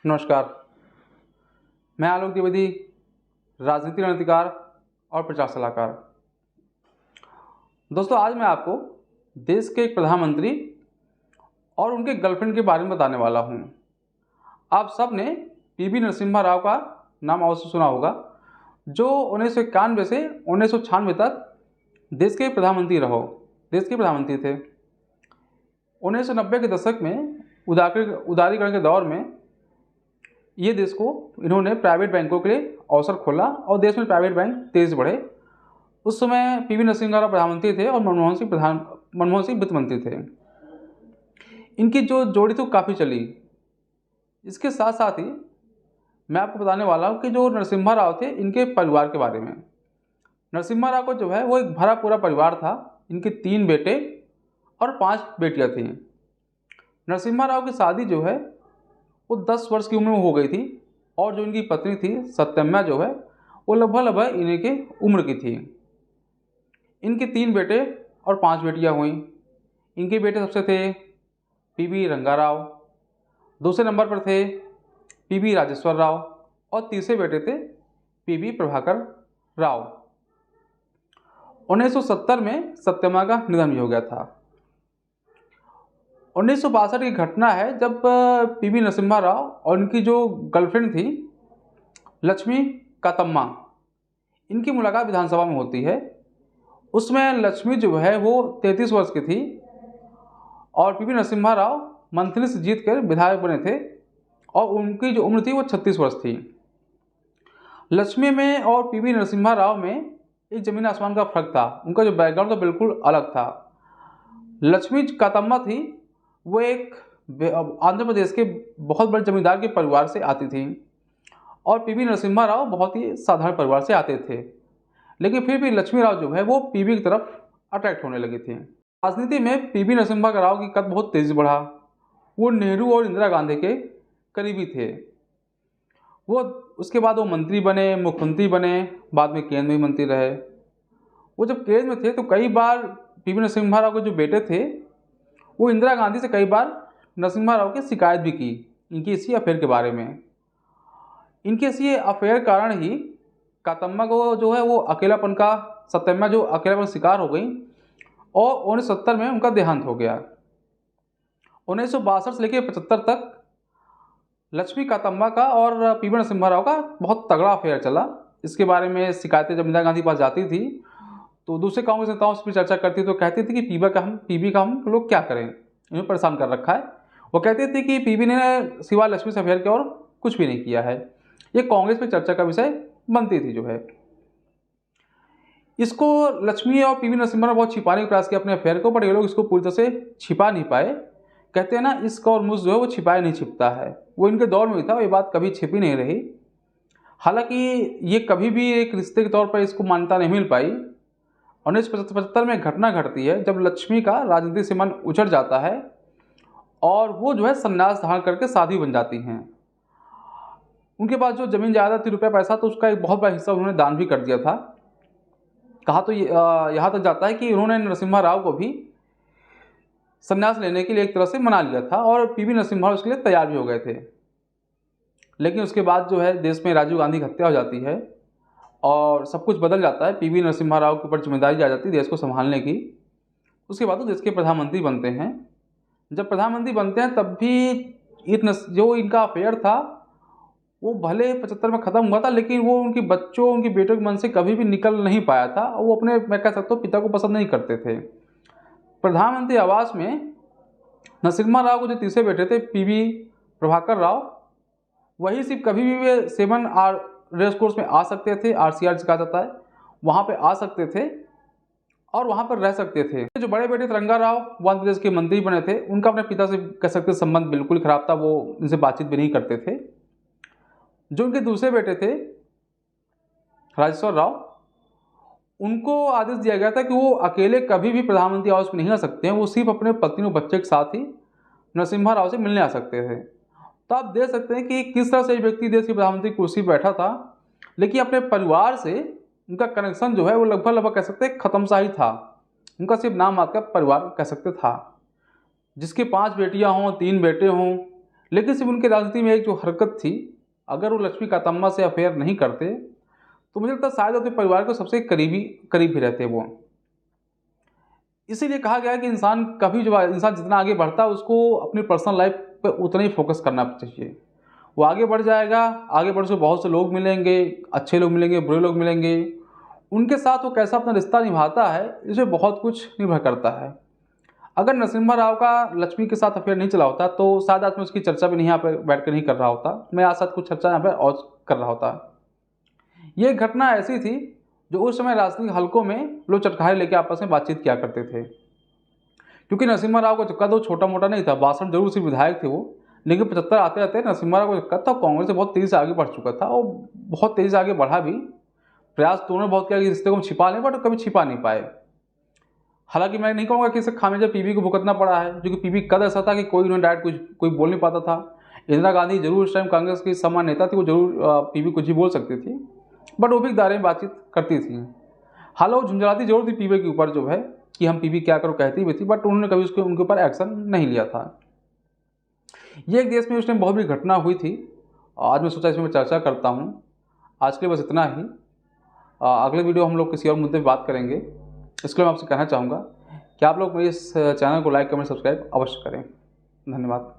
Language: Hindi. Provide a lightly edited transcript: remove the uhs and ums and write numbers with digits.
नमस्कार। मैं आलोक द्विवेदी, राजनीति रणनीतिकार और प्रचार सलाहकार। दोस्तों, आज मैं आपको देश के एक प्रधानमंत्री और उनके गर्लफ्रेंड के बारे में बताने वाला हूं। आप सब ने पीवी नरसिम्हा राव का नाम अवश्य सुना होगा, जो 1991 से 1996 तक देश के प्रधानमंत्री थे। 1990 के दशक में उदारीकरण के दौर में ये देश को इन्होंने प्राइवेट बैंकों के लिए अवसर खोला और देश में प्राइवेट बैंक तेज बढ़े। उस समय पीवी नरसिम्हा राव प्रधानमंत्री थे और मनमोहन सिंह वित्त मंत्री थे। इनकी जो जोड़ी तो काफ़ी चली। इसके साथ साथ ही मैं आपको बताने वाला हूँ कि जो नरसिम्हा राव थे, इनके परिवार के बारे में। नरसिम्हा राव को जो है वो एक भरा पूरा परिवार था। इनके 3 बेटे और 5 बेटियाँ थीं। नरसिम्हा राव की शादी जो है वो 10 वर्ष की उम्र में हो गई थी और जो इनकी पत्नी थी सत्यम्मा जो है वो लगभग इन्हीं के उम्र की थी। इनके 3 बेटे और 5 बेटियां हुई। इनके बेटे सबसे थे पीवी रंगा राव, दूसरे नंबर पर थे पीवी राजेश्वर राव और तीसरे बेटे थे पीवी प्रभाकर राव। 1970 में सत्यम्मा का निधन भी हो गया था। 1962 की घटना है जब पीवी नरसिम्हा राव और इनकी जो गर्लफ्रेंड थी लक्ष्मी कातम्मा, इनकी मुलाकात विधानसभा में होती है। उसमें लक्ष्मी जो है वो 33 वर्ष की थी और पीवी नरसिम्हा राव मंथली से जीत कर विधायक बने थे और उनकी जो उम्र थी वो 36 वर्ष थी। लक्ष्मी में और पीवी नरसिम्हा राव में एक ज़मीन आसमान का फर्क था। उनका जो बैकग्राउंड था बिल्कुल अलग था। लक्ष्मी कातम्मा थी वो एक आंध्र प्रदेश के बहुत बड़े जमींदार के परिवार से आती थी और पीवी नरसिम्हा राव बहुत ही साधारण परिवार से आते थे। लेकिन फिर भी लक्ष्मी राव जो है वो पीवी की तरफ अट्रैक्ट होने लगी थी। राजनीति में पीवी नरसिम्हा राव की कद बहुत तेजी बढ़ा। वो नेहरू और इंदिरा गांधी के करीबी थे। उसके बाद वो मंत्री बने, मुख्यमंत्री बने, बाद में केंद्र में मंत्री रहे। वो जब केंद्र में थे तो कई बार पीवी नरसिम्हा राव के जो बेटे थे वो इंदिरा गांधी से कई बार नरसिम्हा राव की शिकायत भी की इनकी इसी अफेयर के बारे में। इनके इसी अफेयर कारण ही कातम्मा को जो है वो सत्यम्मा जो अकेलापन शिकार हो गई और 1970 में उनका देहांत हो गया। 1962 से लेकर 75 तक लक्ष्मी कातम्मा का और पीवी नरसिम्हा राव का बहुत तगड़ा अफेयर चला। इसके बारे में शिकायतें जब इंदिरा गांधी के पास जाती थी तो दूसरे कांग्रेस नेताओं से भी चर्चा करती तो कहती थी कि पीवी का हम लोग क्या करें, इन्हें परेशान कर रखा है। वो कहते थे कि पीवी ने सिवाय लक्ष्मी से अफेयर के और कुछ भी नहीं किया है। ये कांग्रेस में चर्चा का विषय बनती थी जो है। इसको लक्ष्मी और पीवी नरसिम्हा ने बहुत छिपाने का प्रयास किया अपने अफेयर को, बट ये लोग इसको पूरी तरह से छिपा नहीं पाए। कहते हैं ना, इश्क और मुझ जो है वो छिपाया नहीं छिपता है। वो इनके दौर में भी था, ये बात कभी छिपी नहीं रही। हालांकि ये कभी भी एक रिश्ते के तौर पर इसको मान्यता नहीं मिल पाई। 1975 में घटना घटती है जब लक्ष्मी का राजनीतिक से मन उछड़ जाता है और वो जो है संन्यास धारण करके साध्वी बन जाती हैं। उनके पास जो जमीन जायदाद थी, रुपया पैसा, तो उसका एक बहुत बड़ा हिस्सा उन्होंने दान भी कर दिया था। कहा तो यहाँ तक जाता है कि उन्होंने नरसिम्हा राव को भी संन्यास लेने के लिए एक तरह से मना लिया था और पीवी नरसिम्हा उसके लिए तैयार भी हो गए थे। लेकिन उसके बाद जो है देश में राजीव गांधी की हत्या हो जाती है और सब कुछ बदल जाता है। पीवी नरसिम्हा राव के ऊपर जिम्मेदारी आ जाती है देश को संभालने की। उसके बाद वो देश के प्रधानमंत्री बनते हैं। जब प्रधानमंत्री बनते हैं तब भी जो इनका अफेयर था वो भले 75 में ख़त्म हुआ था, लेकिन वो उनके बेटों के मन से कभी भी निकल नहीं पाया था। वो अपने, मैं कह सकता हूँ, पिता को पसंद नहीं करते थे। प्रधानमंत्री आवास में नरसिम्हा राव को जो तीसरे बेटे थे पीवी प्रभाकर राव, वही सिर्फ कभी भी वे 7 रेस कोर्स में आ सकते थे, RCR कहा जाता है, वहाँ पे आ सकते थे और वहाँ पर रह सकते थे। जो बड़े बेटे रंगा राव वो आंध्र प्रदेश के मंत्री बने थे, उनका अपने पिता से कह सकते संबंध बिल्कुल खराब था। वो इनसे बातचीत भी नहीं करते थे। जो उनके दूसरे बेटे थे राजेश्वर राव, उनको आदेश दिया गया था कि वो अकेले कभी भी प्रधानमंत्री आवास में नहीं आ सकते हैं। वो सिर्फ अपने पत्नी और बच्चे के साथ ही नरसिम्हा राव से मिलने आ सकते थे। तो आप देख सकते हैं कि किस तरह से व्यक्ति देश के प्रधानमंत्री कुर्सी पर बैठा था, लेकिन अपने परिवार से उनका कनेक्शन जो है वो लगभग कह सकते हैं खत्म सा ही था। उनका सिर्फ नाम मात्र का परिवार कह सकते था, जिसके 5 बेटियां हों, 3 बेटे हों, लेकिन सिर्फ उनकी राजनीति में एक जो हरकत थी, अगर वो लक्ष्मी कातम्मा से अफेयर नहीं करते तो मुझे लगता है शायद अपने परिवार को सबसे करीब ही रहते वो। इसीलिए कहा गया है कि इंसान कभी जो इंसान जितना आगे बढ़ता है उसको अपनी पर्सनल लाइफ पे उतना ही फोकस करना चाहिए। वो आगे बढ़ जाएगा, आगे बढ़ से बहुत से लोग मिलेंगे, अच्छे लोग मिलेंगे, बुरे लोग मिलेंगे, उनके साथ वो कैसा अपना रिश्ता निभाता है इसमें बहुत कुछ निर्भर करता है। अगर नरसिम्हा राव का लक्ष्मी के साथ अफेयर नहीं चला होता तो शायद आज मैं उसकी चर्चा भी नहीं यहाँ पर बैठ कर नहीं कर रहा होता, मैं आज साथ कुछ चर्चा यहाँ पर और कर रहा होता। ये घटना ऐसी थी जो उस समय राजनीतिक हलकों में लोग चटखारे लेके आपस में बातचीत किया करते थे, क्योंकि नरसिम्हा राव का चक्का तो छोटा मोटा नहीं था। 62 जरूर सिर्फ विधायक थे वो, लेकिन 75 आते आते नरसिम्हा राव का चक्का था, कांग्रेस से बहुत तेजी से आगे बढ़ चुका था और बहुत तेजी से आगे बढ़ा भी। प्रयास तो उन्होंने बहुत किया कि रिश्ते को हम छिपा लें, बट कभी छिपा नहीं पाए। हालांकि मैं नहीं कहूँगा कि इसे खामियाजा पीवी को भुगतना पड़ा है, क्योंकि पीवी कद ऐसा था कि कोई उन्होंने डायरेक्ट कोई बोल नहीं पाता था। इंदिरा गांधी जरूर उस टाइम कांग्रेस की सम्मान नेता थी, वो जरूर पीवी कुछ ही बोल सकती थी, बट वो भी एक दायरे में बातचीत करती थी। हालांकि वो झुंझलाती जरूर थी पीवी के ऊपर जो है कि हम पीवी क्या करो कहती भी थी, बट उन्होंने कभी उसके उनके ऊपर एक्शन नहीं लिया था। ये एक देश में उस टाइम बहुत बड़ी घटना हुई थी। आज मैं सोचा इसमें चर्चा करता हूँ। आज के लिए बस इतना ही। अगले वीडियो हम लोग किसी और मुद्दे पर बात करेंगे। इसके लिए मैं आपसे कहना चाहूँगा कि आप लोग मेरे इस चैनल को लाइक कमेंट सब्सक्राइब अवश्य करें। धन्यवाद।